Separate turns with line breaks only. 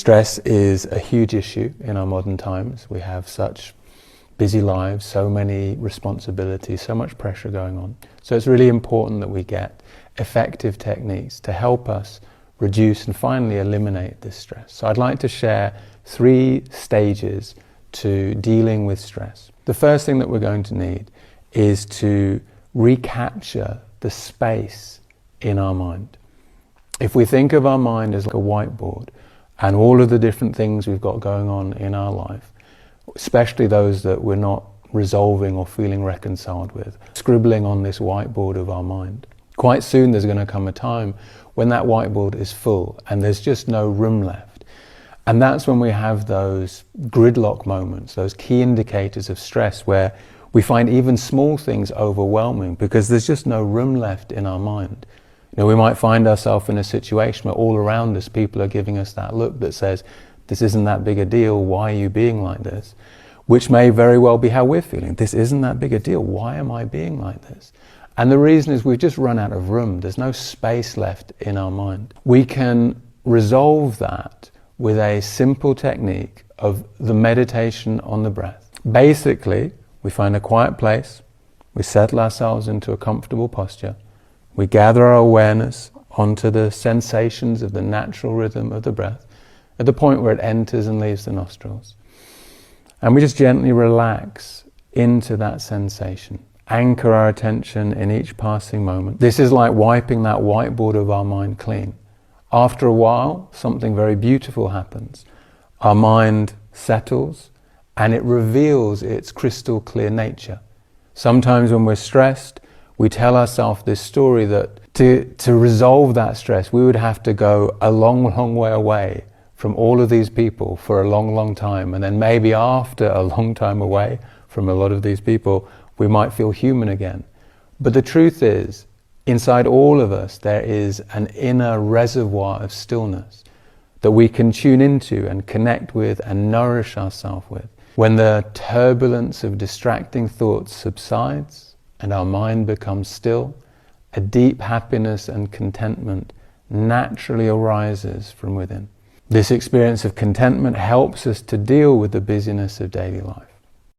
Stress is a huge issue in our modern times. We have such busy lives, so many responsibilities, so much pressure going on. So it's really important that we get effective techniques to help us reduce and finally eliminate this stress. So I'd like to share 3 stages to dealing with stress. The first thing that we're going to need is to recapture the space in our mind. If we think of our mind as like a whiteboard and all of the different things we've got going on in our life, especially those that we're not resolving or feeling reconciled with, scribbling on this whiteboard of our mind, quite soon there's going to come a time when that whiteboard is full and there's just no room left. And that's when we have those gridlock moments, those key indicators of stress where we find even small things overwhelming because there's just no room left in our mind. You know, we might find ourselves in a situation where all around us people are giving us that look that says, this isn't that big a deal, why are you being like this? Which may very well be how we're feeling. This isn't that big a deal, why am I being like this? And the reason is we've just run out of room. There's no space left in our mind. We can resolve that with a simple technique of the meditation on the breath. Basically, we find a quiet place, we settle ourselves into a comfortable posture, we gather our awareness onto the sensations of the natural rhythm of the breath at the point where it enters and leaves the nostrils. And we just gently relax into that sensation. Anchor our attention in each passing moment. This is like wiping that whiteboard of our mind clean. After a while, something very beautiful happens. Our mind settles and it reveals its crystal clear nature. Sometimes when we're stressed, we tell ourselves this story that to resolve that stress, we would have to go a long, long way away from all of these people for a long, long time. And then maybe after a long time away from a lot of these people, we might feel human again. But the truth is, inside all of us, there is an inner reservoir of stillness that we can tune into and connect with and nourish ourselves with. When the turbulence of distracting thoughts subsides and our mind becomes still, a deep happiness and contentment naturally arises from within. This experience of contentment helps us to deal with the busyness of daily life.